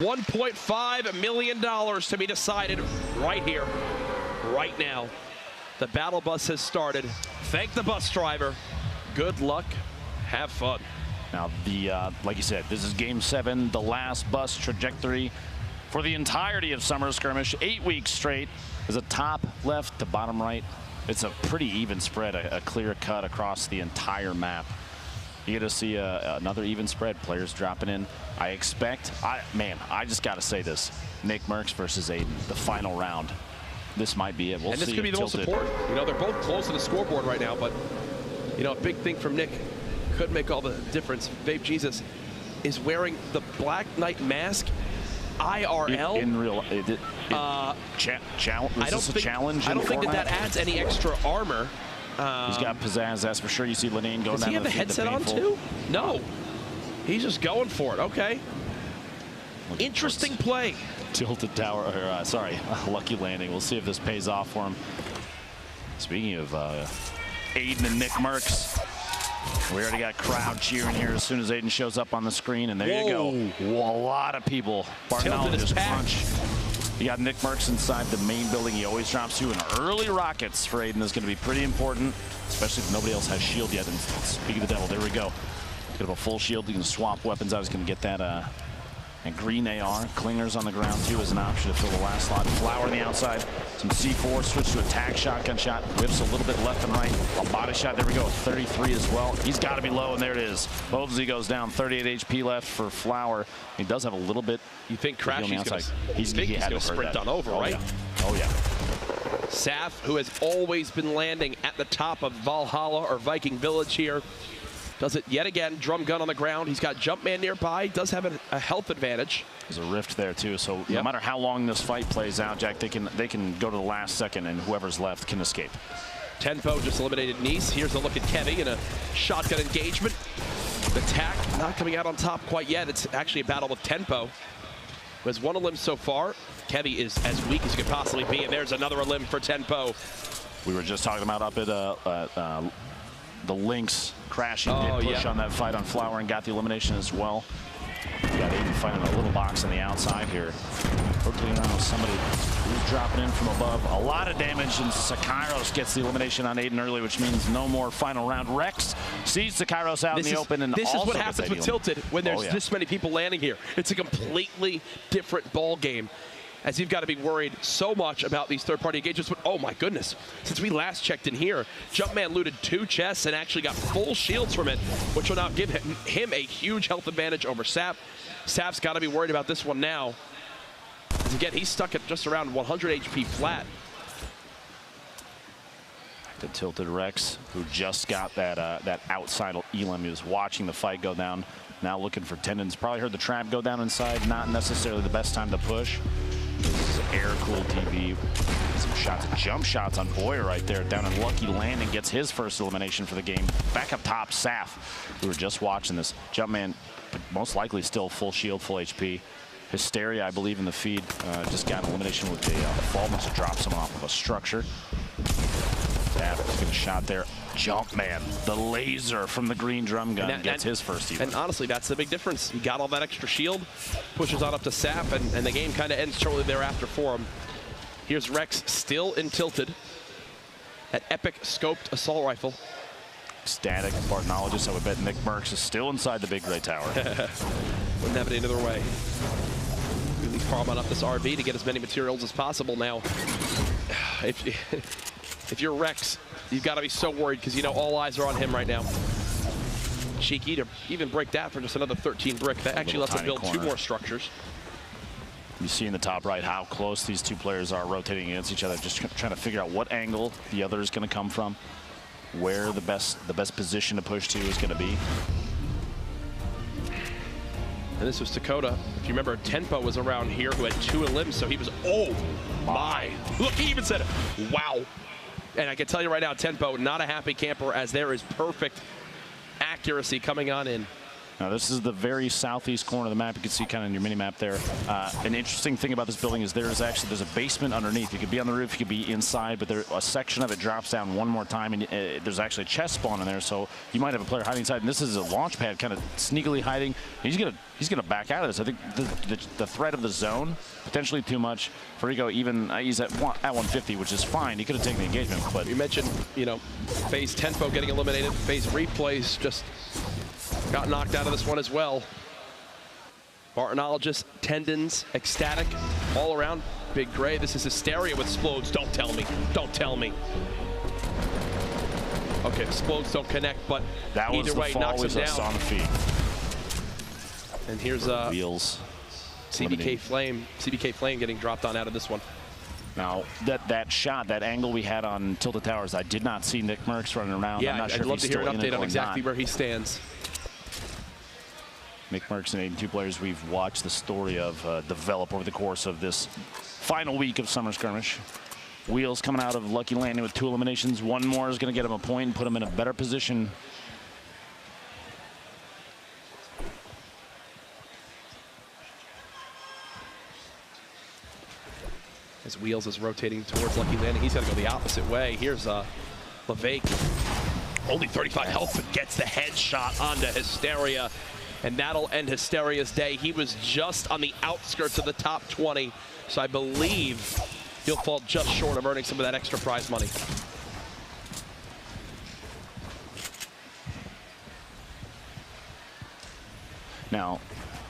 $1.5 million to be decided right here, right now. The battle bus has started. Thank the bus driver. Good luck. Have fun. Now, like you said, this is Game 7, the last bus trajectory for the entirety of Summer Skirmish. 8 weeks straight. There's a top left to bottom right. It's a pretty even spread, a clear cut across the entire map. You get to see another even spread, players dropping in. I expect, I just got to say this, Nick Merckx versus Aiden, the final round. This might be it. We'll see. And this could be the most important. You know, they're both close to the scoreboard right now, but, you know, a big thing from Nick could make all the difference. Babe Jesus is wearing the Black Knight mask, IRL. In real, I don't think that adds any extra armor. He's got pizzazz, that's for sure. You see Lenine going down. Does he have the headset on too? No. He's just going for it. Okay. Interesting play. Tilted tower, or sorry, lucky landing. We'll see if this pays off for him. Speaking of Aiden and Nick Merckx, we already got crowd cheering here as soon as Aiden shows up on the screen, and there you go. Whoa, a lot of people. Barnell just crunch. You got Nick Merckx inside the main building. He always drops to, and early rockets for Aiden is going to be pretty important, especially if nobody else has shield yet. And speaking of the devil, there we go. He's going to have a full shield. He can swap weapons out. He's going to get that and green AR. Clingers on the ground too as an option to fill the last slot. Flower on the outside. Some C4, switch to attack, shotgun shot. Whips a little bit left and right. A body shot, there we go, 33 as well. He's got to be low, and there it is. Bovesy goes down, 38 HP left for Flower. He does have a little bit. You think Crashy's going to sprint on over, right? Yeah. Oh, yeah. Saf, who has always been landing at the top of Valhalla or Viking Village here, does it yet again. Drum gun on the ground. He's got Jumpman nearby. Does have a health advantage. There's a rift there too, so no matter how long this fight plays out, Jack, they can go to the last second, and whoever's left can escape. tfue just eliminated Nice. Here's a look at Kevy in a shotgun engagement. The tack not coming out on top quite yet. It's actually a battle with tfue, who has one elim so far. Kevy is as weak as he could possibly be, and there's another elim for tfue. We were just talking about up at the Lynx crashing, did push on that fight on Flower and got the elimination as well. You got Aiden fighting a little box on the outside here. Rotating around with somebody who's dropping in from above. A lot of damage, and Sakairos gets the elimination on Aiden early, which means no more final round. Rex sees Sakairos out in the open, and this is what happens with Tilted when there's this many people landing here. It's a completely different ball game, as you've got to be worried so much about these third-party engagements. But oh my goodness, since we last checked in here, Jumpman looted 2 chests and actually got full shields from it, which will now give him a huge health advantage over Saf. Saf's got to be worried about this one now. As again, he's stuck at just around 100 HP flat. The Tilted Rex, who just got that outside elim. He was watching the fight go down, now looking for tendons. Probably heard the trap go down inside. Not necessarily the best time to push. This is air-cooled TV. Some shots, jump shots on Boyer right there. Down in Lucky Landing gets his first elimination for the game. Back up top, Saf. We were just watching this. Jumpman, most likely still full shield, full HP. Hysteria, I believe, in the feed. Just got an elimination with the fall. Must have dropped someone off of a structure. Saf getting a shot there. Jumpman, the laser from the green drum gun, gets his first even. And honestly, that's the big difference. He got all that extra shield, pushes on up to Saf, and the game kind of ends shortly thereafter for him. Here's Rex still in Tilted. That epic scoped assault rifle. Static Bartnologist, I would bet Nick Merckx is still inside the big gray tower. Wouldn't have it any other way. Really farm on up this RV to get as many materials as possible now. If you're Rex, you've got to be so worried because you know all eyes are on him right now. Cheeky to even break that for just another 13 brick. That actually lets him build 2 more structures. You see in the top right how close these 2 players are rotating against each other, just trying to figure out what angle the other is going to come from, where the best position to push to is going to be. And this was Dakota. If you remember, tfue was around here who had 2 elims, so he was, oh my. Look, he even said it. Wow. And I can tell you right now, tfue, not a happy camper, as there is perfect accuracy coming on in. Now this is the very southeast corner of the map. You can see kind of in your mini map there. An interesting thing about this building is there's a basement underneath. You could be on the roof, you could be inside, but a section of it drops down one more time, and there's actually a chest spawn in there. So you might have a player hiding inside, and this is a launch pad kind of sneakily hiding. He's gonna back out of this. I think the threat of the zone potentially too much for Rico. Even he's at 150, which is fine. He could have taken the engagement, but you mentioned FaZe tfue getting eliminated. FaZe replays just got knocked out of this one as well. Bartonologist, tendons, ecstatic, all around. Big Gray. This is hysteria with explodes. Don't tell me. Don't tell me. Okay, explodes don't connect, but that was either way, knocks him down. On the feet. And here's Wheels. CBK Flame getting dropped on out of this one. Now, that shot, that angle we had on Tilted Towers, I did not see Nick Merckx running around. Yeah, I'm not sure I'd love to hear an update on exactly not. where he stands. Nick Merckx and 82 players we've watched the story of develop over the course of this final week of Summer Skirmish. Wheels coming out of Lucky Landing with 2 eliminations. One more is going to get him a point and put him in a better position. As Wheels is rotating towards Lucky Landing, he's got to go the opposite way. Here's Levake. Only 35 health, but gets the headshot onto Hysteria. And that'll end Hysteria's day. He was just on the outskirts of the top 20. So I believe he'll fall just short of earning some of that extra prize money. Now,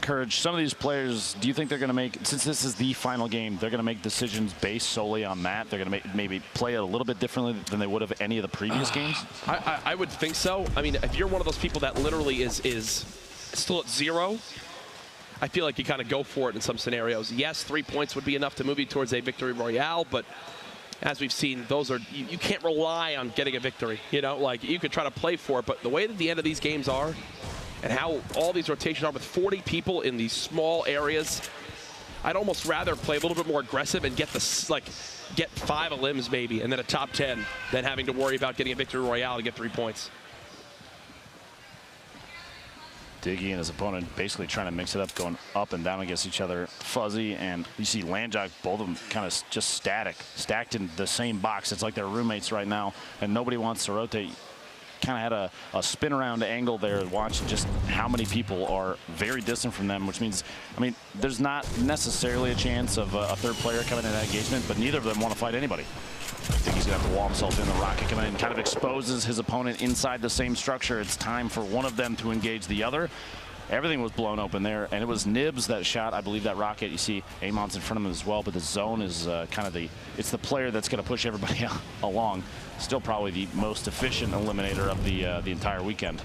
Courage, some of these players, do you think they're going to make, since this is the final game, they're going to make decisions based solely on that? They're going to maybe play it a little bit differently than they would have any of the previous games? I would think so. I mean, if you're one of those people that literally is still at 0, I feel like you kind of go for it in some scenarios. Yes, 3 points would be enough to move you towards a victory royale, but as we've seen, those are, you can't rely on getting a victory. Like you could try to play for it, but the way that the end of these games are, and how all these rotations are with 40 people in these small areas, I'd almost rather play a little bit more aggressive and get get 5 elims maybe, and then a top 10, than having to worry about getting a victory royale to get 3 points. Diggy and his opponent basically trying to mix it up, going up and down against each other. Fuzzy and you see Landjack, both of them kind of just stacked in the same box. It's like they're roommates right now, and nobody wants to rotate. Kind of had a spin around angle there, watching just how many people are very distant from them, which means, I mean, there's not necessarily a chance of a third player coming in that engagement, but neither of them want to fight anybody. I think he's going to have to wall himself in. The rocket coming in kind of exposes his opponent inside the same structure. It's time for one of them to engage the other. Everything was blown open there, and it was Nibs that shot, I believe, that rocket. You see Amon's in front of him as well, but the zone is kind of it's the player that's going to push everybody along. Still probably the most efficient eliminator of the entire weekend.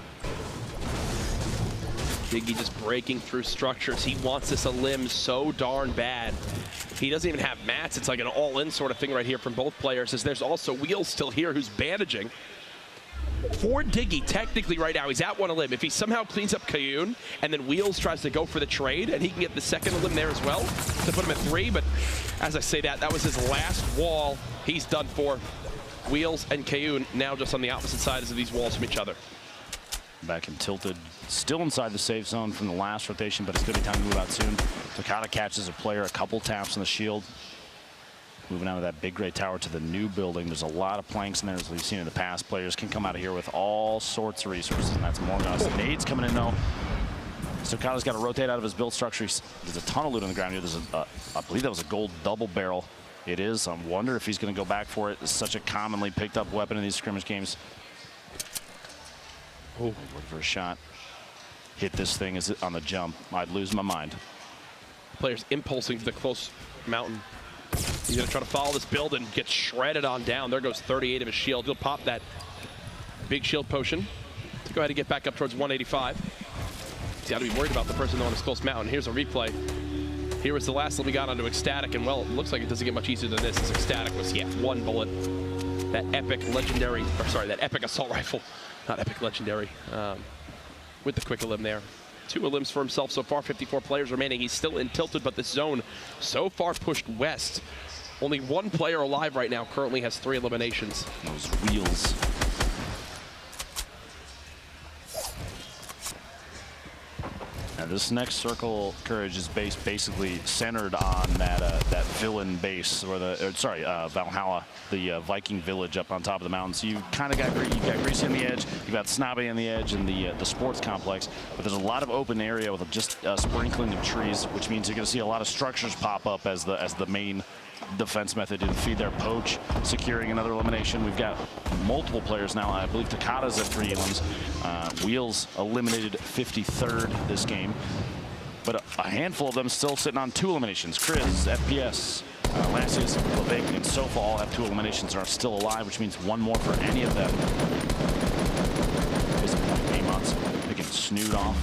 Diggy just breaking through structures. He wants this elim so darn bad. He doesn't even have mats. It's like an all-in sort of thing right here from both players, as there's also Wheels still here who's bandaging. For Diggy, technically right now, he's at 1 elim. If he somehow cleans up Kayun, and then Wheels tries to go for the trade, and he can get the second elim there as well to put him at 3, but as I say that was his last wall. He's done for. Wheels and Kayun now just on the opposite sides of these walls from each other. Back in Tilted, still inside the safe zone from the last rotation, but it's going to be time to move out soon. Takata catches a player, a couple taps on the shield. Moving out of that big gray tower to the new building. There's a lot of planks in there, as we've seen in the past. Players can come out of here with all sorts of resources, and that's more than us. Nades coming in, though. Takata's got to rotate out of his build structure. There's a ton of loot on the ground here. There's I believe that was a gold double barrel. It is. I wonder if he's going to go back for it. It's such a commonly picked up weapon in these scrimmage games. Oh, look for a shot. Hit this thing is on the jump. I'd lose my mind. Players impulsing to the close mountain. He's going to try to follow this build and get shredded on down. There goes 38 of his shield. He'll pop that big shield potion to go ahead and get back up towards 185. He's got to be worried about the person on this close mountain. Here's a replay. Here was the last that we got onto Ecstatic, and well, it looks like it doesn't get much easier than this, as Ecstatic was, 1 bullet. That epic legendary, or sorry, that epic assault rifle, not epic legendary, with the quick elim there. 2 elims for himself so far, 54 players remaining. He's still in Tilted, but this zone so far pushed west. Only 1 player alive right now, currently has 3 eliminations. Those Wheels. This next circle, Courage, is basically centered on that villain base, or Valhalla, the Viking village up on top of the mountain. So you've kind of got Greasy on the edge, you've got Snobby on the edge, and the sports complex. But there's a lot of open area with just sprinkling of trees, which means you're going to see a lot of structures pop up as the main defense method to feed their poach, securing another elimination. We've got multiple players now. I believe Takada's at 3 elims. Wheels eliminated 53rd this game, but a handful of them still sitting on 2 eliminations. Chris, FPS, Lassius, Levig, and Sofa all have 2 eliminations and are still alive, which means 1 more for any of them. Here's a point Amont's picking Snood off.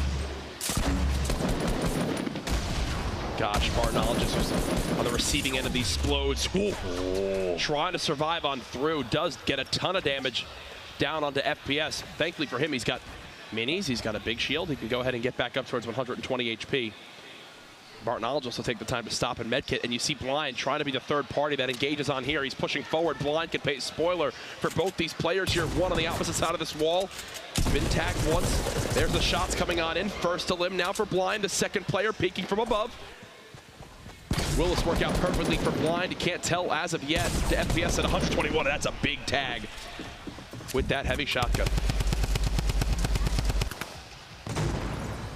Gosh, Bartologis was on the receiving end of these explodes. Trying to survive on through, does get a ton of damage down onto FPS. Thankfully for him, he's got minis, he's got a big shield. He can go ahead and get back up towards 120 HP. Bartologis will take the time to stop and medkit, and you see Blind trying to be the third party that engages on here. He's pushing forward. Blind can pay spoiler for both these players here. One on the opposite side of this wall. He's been tagged once. There's the shots coming on in. First elim now for Blind, the second player peeking from above. Will this work out perfectly for Blind? You can't tell as of yet. To FPS at 121, that's a big tag with that heavy shotgun.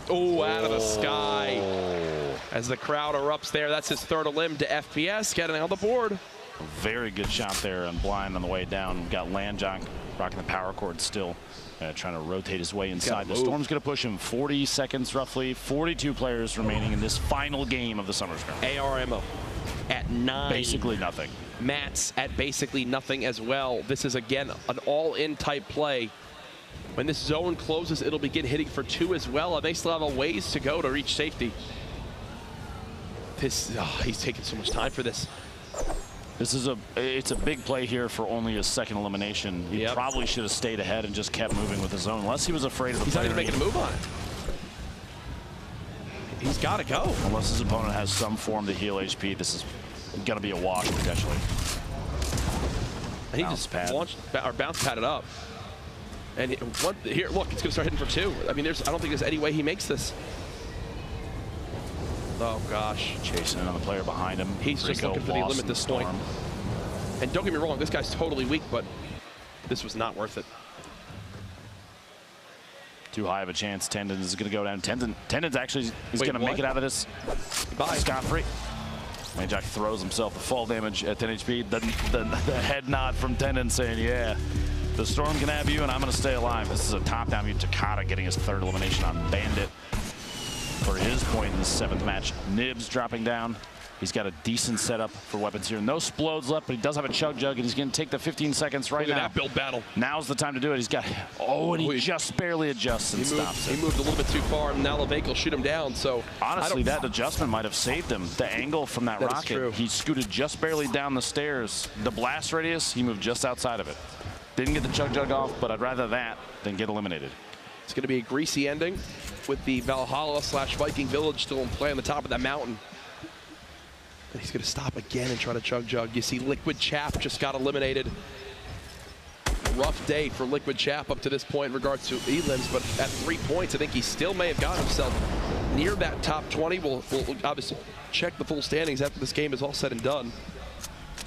Oh, out of the sky. As the crowd erupts there, that's his 3rd elim to FPS, getting on the board. Very good shot there on Blind on the way down. We've got Landjock rocking the power cord still. Trying to rotate his way inside. The Storm's going to push him 40 seconds roughly. 42 players remaining in this final game of the Summer Skirmish. AR ammo at 9. Basically nothing. Mats at basically nothing as well. This is, again, an all-in type play. When this zone closes, it'll begin hitting for 2 as well, and they still have a ways to go to reach safety. He's taking so much time for this. It's a big play here for only his 2nd elimination. He probably should have stayed ahead and just kept moving with his zone, unless he was afraid of the player. He's not even making a move on it. He's got to go. Unless his opponent has some form to heal HP, this is going to be a wash potentially. And he just bounce padded up. And here, look, it's going to start hitting for 2. I mean, I don't think there's any way he makes this. Oh, gosh. Chasing in on the player behind him. He's just looking for the limit at this point. And don't get me wrong, this guy's totally weak, but this was not worth it. Too high of a chance. Tendon is going to go down. Tendon's actually going to make it out of this scot-free. Landjock throws himself the fall damage at 10 HP. The head nod from Tendon saying, yeah, the Storm can have you, and I'm going to stay alive. This is a top-down view. Takada getting his 3rd elimination on Bandit for his point in the 7th match. Nibs dropping down. He's got a decent setup for weapons here. No splodes left, but he does have a chug jug, and he's going to take the 15 seconds right now. Look at that build battle. Now's the time to do it. He's got, and he just barely adjusts and stops it. He moved a little bit too far, and now Levake will shoot him down. So honestly, that adjustment might have saved him. The angle from that rocket, he scooted just barely down the stairs. The blast radius, he moved just outside of it. Didn't get the chug jug off, but I'd rather that than get eliminated. It's going to be a greasy ending with the Valhalla/Viking village still in play on the top of that mountain. And he's going to stop again and try to chug jug. You see Liquid Chap just got eliminated. Rough day for Liquid Chap up to this point in regards to elims, but at 3 points, I think he still may have gotten himself near that top 20. We'll obviously check the full standings after this game is all said and done.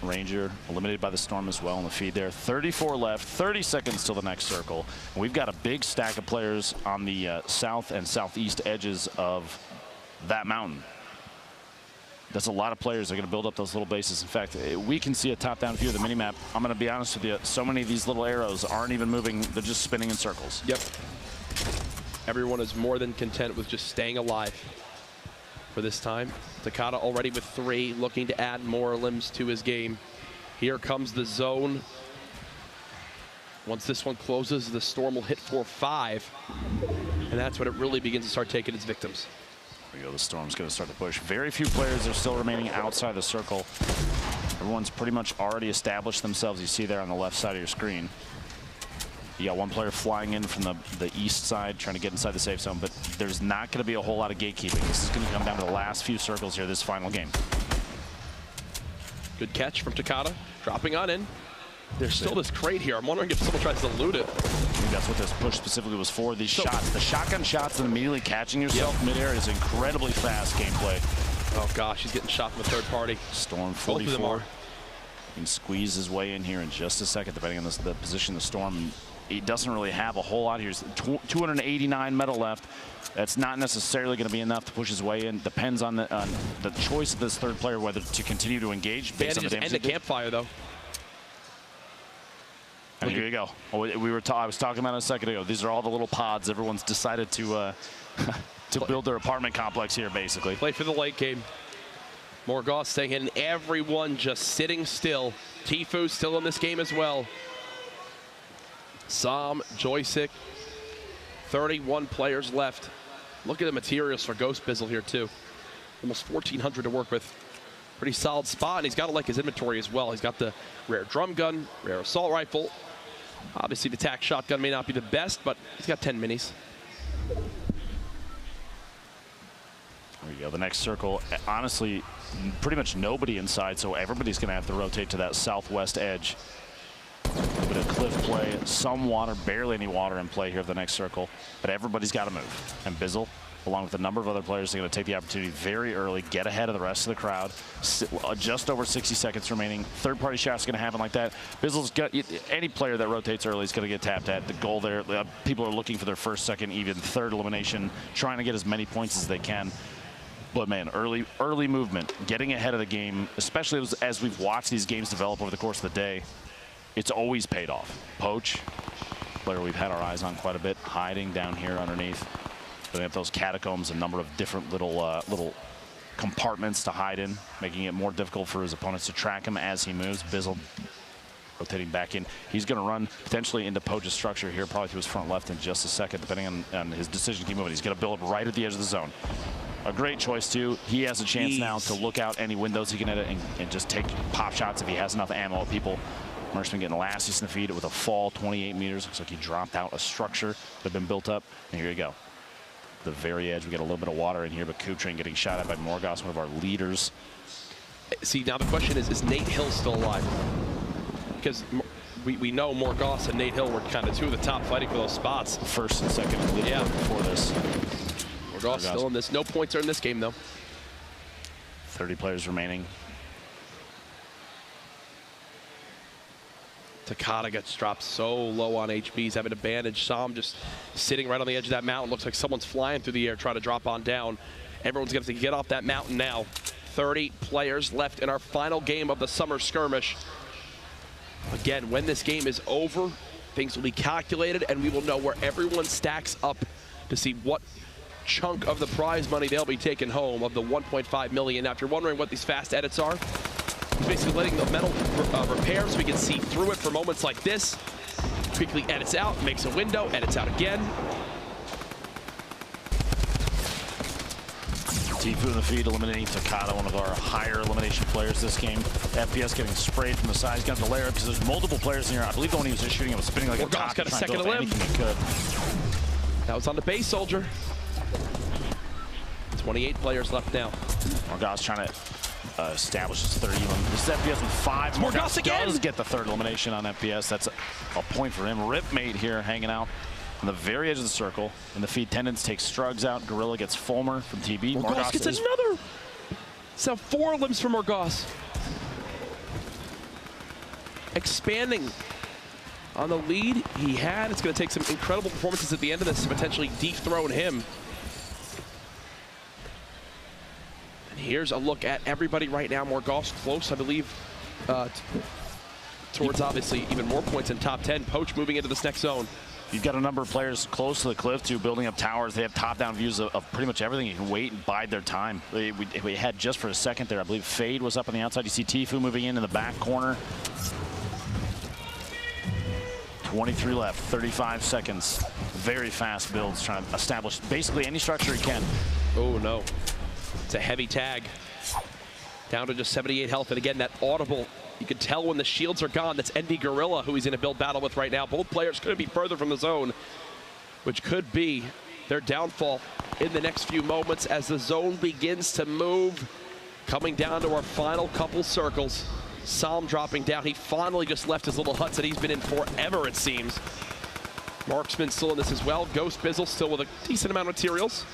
Ranger eliminated by the Storm as well in the feed there. 34 left, 30 seconds till the next circle. And we've got a big stack of players on the south and southeast edges of that mountain. That's a lot of players that are going to build up those little bases. In fact, we can see a top-down view of the minimap. I'm going to be honest with you, so many of these little arrows aren't even moving. They're just spinning in circles. Yep. Everyone is more than content with just staying alive for this time. Takada already with 3, looking to add more limbs to his game. Here comes the zone. Once this one closes, the Storm will hit for 5. And that's when it really begins to start taking its victims. There we go, the Storm's going to start to push. Very few players are still remaining outside the circle. Everyone's pretty much already established themselves. You see there on the left side of your screen. You got one player flying in from the east side, trying to get inside the safe zone, but there's not going to be a whole lot of gatekeeping. This is going to come down to the last few circles here, this final game. Good catch from Takada, dropping on in. There's still this crate here. I'm wondering if someone tries to loot it. I think that's what this push specifically was for. These shots, the shotgun shots and immediately catching yourself midair is incredibly fast gameplay. Oh gosh, he's getting shot from a third party. Storm 44. Both of them are. He can squeeze his way in here in just a second, depending on the position of the Storm. He doesn't really have a whole lot here. 289 metal left. That's not necessarily going to be enough to push his way in. Depends on the choice of this third player whether to continue to engage based on the damage. And the campfire though. And here you go. I was talking about it a second ago. These are all the little pods. Everyone's decided to build their apartment complex here, basically. Play for the late game. Morgoth staying in. Everyone just sitting still. tfue still in this game as well. Sam, Joystick, 31 players left. Look at the materials for Ghost Bizzle here too. Almost 1,400 to work with. Pretty solid spot, and he's got to like his inventory as well. He's got the rare drum gun, rare assault rifle. Obviously the tac shotgun may not be the best, but he's got 10 minis. There we go, the next circle. Honestly, pretty much nobody inside, so everybody's gonna have to rotate to that southwest edge. A little bit of cliff play, some water, barely any water in play here at the next circle, but everybody's got to move. And Bizzle, along with a number of other players, are going to take the opportunity very early, get ahead of the rest of the crowd. Just over 60 seconds remaining. Third-party shots going to happen like that. Bizzle's got any player that rotates early is going to get tapped at. The goal there, people are looking for their first, second, even third elimination, trying to get as many points as they can. But man, early movement, getting ahead of the game, especially as we've watched these games develop over the course of the day, it's always paid off. Poach, player we've had our eyes on quite a bit, hiding down here underneath. They have those catacombs, a number of different little compartments to hide in, making it more difficult for his opponents to track him as he moves. Bizzle rotating back in. He's going to run potentially into Poach's structure here, probably to his front left in just a second, depending on his decision to keep moving. He's going to build right at the edge of the zone. A great choice, too. He has a chance now to look out any windows he can edit and just take pop shots if he has enough ammo. People, Marksman getting Elastis in the feed with a fall 28 meters. Looks like he dropped out a structure that had been built up. And here you go. The very edge, we get a little bit of water in here, but Kutrain getting shot at by Morgoth, one of our leaders. See, now the question is Nate Hill still alive? Because we know Morgoth and Nate Hill were kind of two of the top fighting for those spots. First and second before this. Morgoth still in this. No points are in this game, though. 30 players remaining. Takada gets dropped so low on HP. He's having to bandage. Sam just sitting right on the edge of that mountain. Looks like someone's flying through the air trying to drop on down. Everyone's going to have to get off that mountain now. 30 players left in our final game of the summer skirmish. Again, when this game is over, things will be calculated and we will know where everyone stacks up to see what chunk of the prize money they'll be taking home of the 1.5 million. Now, if you're wondering what these fast edits are, he's basically letting the metal repair so we can see through it for moments like this. Quickly edits out, makes a window, edits out again. tfue in the feed, eliminating Takada, one of our higher elimination players this game. FPS getting sprayed from the side. He's got the layer up because there's multiple players in here. I believe the one he was just shooting, it was spinning like a top. Got a second to live. That was on the base soldier. 28 players left now. Morgoth's trying to establish his third elim. This is FPS with 5. Morgoth again does get the third elimination on FPS. That's a point for him. Ripmate here hanging out on the very edge of the circle. And the feed tendons takes Strugs out. Gorilla gets Fulmer from TB. Morgoth gets another. So 4 limbs for Morgoth. Expanding on the lead he had. It's going to take some incredible performances at the end of this to potentially dethrone him. Here's a look at everybody right now. Morgoth's close, I believe, towards obviously even more points in top 10. Poach moving into this next zone. You've got a number of players close to the cliff, too, building up towers. They have top-down views of pretty much everything. You can wait and bide their time. We had just for a second there, I believe Fade was up on the outside. You see tfue moving in the back corner. 23 left, 35 seconds. Very fast builds, trying to establish basically any structure he can. Oh, no. It's a heavy tag. Down to just 78 health. And again, that audible, you can tell when the shields are gone. That's Envy Gorilla, who he's in a build battle with right now. Both players could be further from the zone, which could be their downfall in the next few moments as the zone begins to move. Coming down to our final couple circles. Psalm dropping down. He finally just left his little huts that he's been in forever, it seems. Marksman still in this as well. Ghost Bizzle still with a decent amount of materials.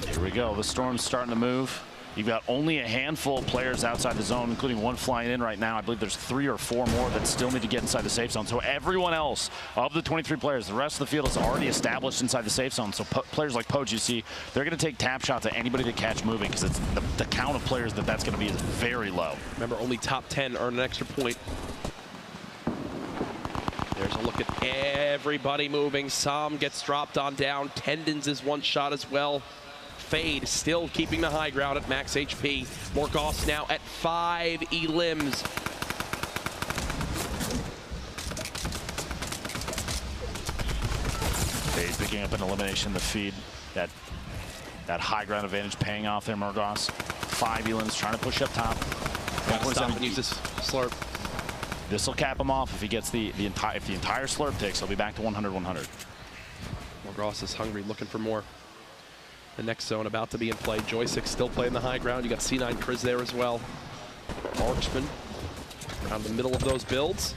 Here we go. The storm's starting to move. You've got only a handful of players outside the zone, including one flying in right now. I believe there's 3 or 4 more that still need to get inside the safe zone. So everyone else of the 23 players, the rest of the field is already established inside the safe zone. So players like Poach, you see, they're going to take tap shots at anybody they catch moving because it's the count of players that's going to be is very low. Remember, only top 10 earn an extra point. There's a look at everybody moving. Psalm gets dropped on down. Tendons is one shot as well. Fade still keeping the high ground at max HP. Morgoth now at 5 elims. Fade picking up an elimination. The feed, that high ground advantage paying off there. Morgoth 5 elims trying to push up top. Gotta stop and use this slurp. This will cap him off if he gets the entire slurp takes. He'll be back to 100-100. Morgoth is hungry, looking for more. The next zone about to be in play. Joystick still playing the high ground. You got C9 Kriz there as well. Marksman around the middle of those builds.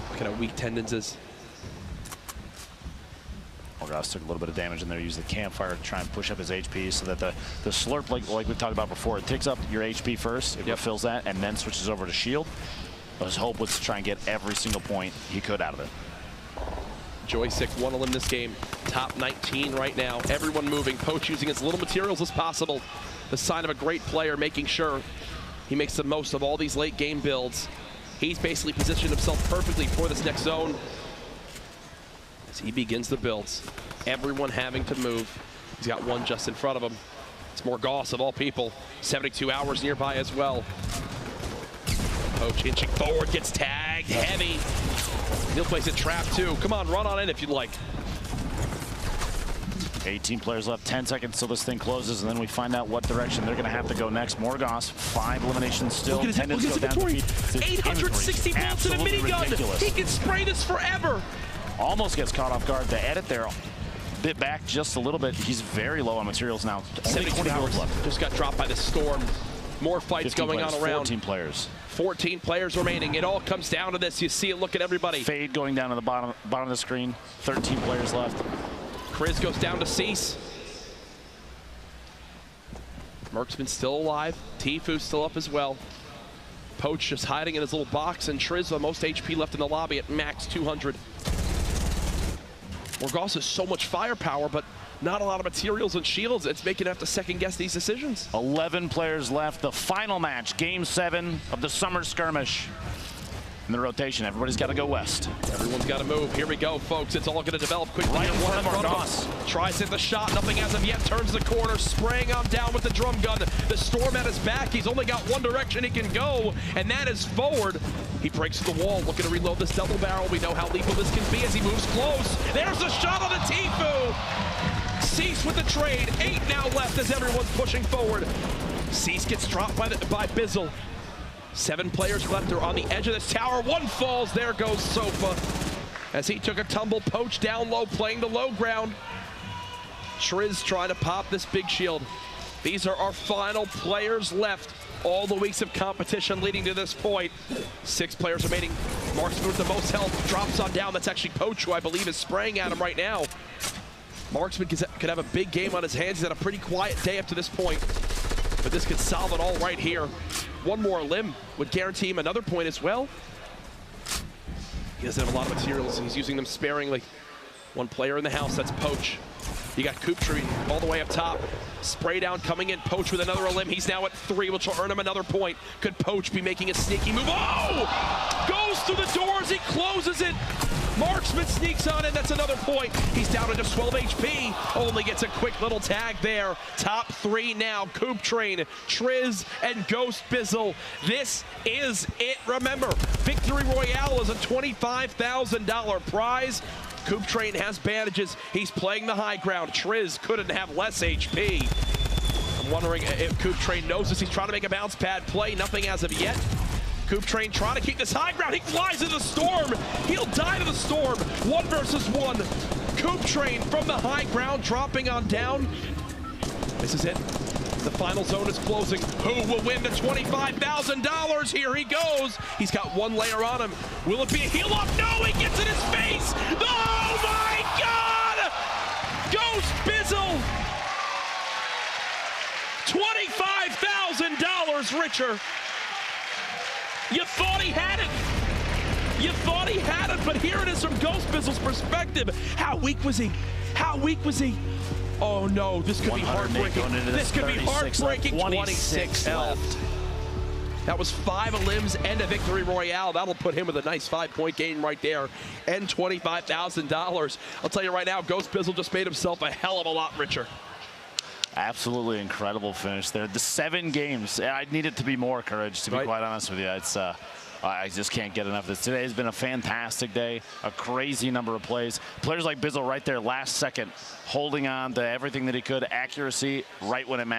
Look at how weak Tendons is. Morgoth took a little bit of damage in there. Use the campfire to try and push up his HP so that the slurp, like we talked about before, it takes up your HP first. It refills that and then switches over to shield. But his hope was to try and get every single point he could out of it. Joystick one of them this game. Top 19 right now. Everyone moving. Poach using as little materials as possible. The sign of a great player, making sure he makes the most of all these late game builds. He's basically positioned himself perfectly for this next zone as he begins the builds. Everyone having to move. He's got one just in front of him. It's Morgoth of all people. 72 hours nearby as well. Poach inching forward, gets tagged heavy. He'll place a trap too. Come on, run on in if you'd like. 18 players left, 10 seconds till this thing closes, and then we find out what direction they're going to have to go next. Morgoth, 5 eliminations still. Tendons go down to 860 bullets in a minigun. He can spray this forever. Almost gets caught off guard. The edit there, bit back just a little bit. He's very low on materials now. Only 20 hours left. Just got dropped by the storm. More fights going on around. 14 players. 14 players remaining. It all comes down to this. You see it. Look at everybody. Fade going down to the bottom of the screen. 13 players left. Kriz goes down to Cease. Merksman still alive. tfue still up as well. Poach just hiding in his little box, and Triz, the most HP left in the lobby at max 200. Morgoth has so much firepower, but not a lot of materials and shields. It's making him have to second guess these decisions. 11 players left. The final match, Game 7 of the Summer Skirmish. In the rotation, everybody's got to go west. Everyone's got to move. Here we go, folks. It's all going to develop quickly. Right in front of Morgoth. Tries to hit the shot. Nothing as of yet. Turns the corner. Spraying on down with the drum gun. The storm at his back. He's only got one direction he can go, and that is forward. He breaks the wall. Looking to reload this double barrel. We know how lethal this can be as he moves close. There's the shot on the tfue. Cease with the trade. 8 now left as everyone's pushing forward. Cease gets dropped by Bizzle. 7 players left are on the edge of this tower. One falls. There goes Sofa as he took a tumble. Poach down low, playing the low ground. Triz trying to pop this big shield. These are our final players left. All the weeks of competition leading to this point. 6 players remaining. Marksman with the most health drops on down. That's actually Poach, who I believe is spraying at him right now. Marksman could have a big game on his hands. He's had a pretty quiet day up to this point, but this could solve it all right here. One more limb would guarantee him another point as well. He doesn't have a lot of materials. He's using them sparingly. One player in the house, that's Poach. You got Coop Tree all the way up top. Spray down coming in. Poach with another limb. He's now at 3, which will earn him another point. Could Poach be making a sneaky move? Oh! Goes through the doors. He closes it. Marksman sneaks on in. That's another point. He's down to just 12 HP. Only gets a quick little tag there. Top 3 now. Coop Train, Triz, and Ghost Bizzle. This is it. Remember, Victory Royale is a $25,000 prize. Coop Train has bandages. He's playing the high ground. Triz couldn't have less HP. I'm wondering if Coop Train knows this. He's trying to make a bounce pad play. Nothing as of yet. Coop Train trying to keep this high ground. He flies in the storm. He'll die to the storm. 1 versus 1. Coop Train from the high ground dropping on down. This is it. The final zone is closing. Who will win the $25,000? Here he goes. He's got one layer on him. Will it be a heel off? No, he gets in his face. Oh my God! Ghost Bizzle. $25,000 richer. You thought he had it. You thought he had it, but here it is from Ghost Bizzle's perspective. How weak was he? How weak was he? Oh no, this could be heartbreaking. This could be heartbreaking. 26 left. That was 5 limbs and a victory royale. That'll put him with a nice 5-point game right there and $25,000. I'll tell you right now, Ghost Bizzle just made himself a hell of a lot richer. Absolutely incredible finish there. The 7 games. I need it to be more, Courage, to be quite honest with you. It's I just can't get enough of this. Today has been a fantastic day, a crazy number of plays. Players like Bizzle right there last second, holding on to everything that he could, accuracy right when it mattered.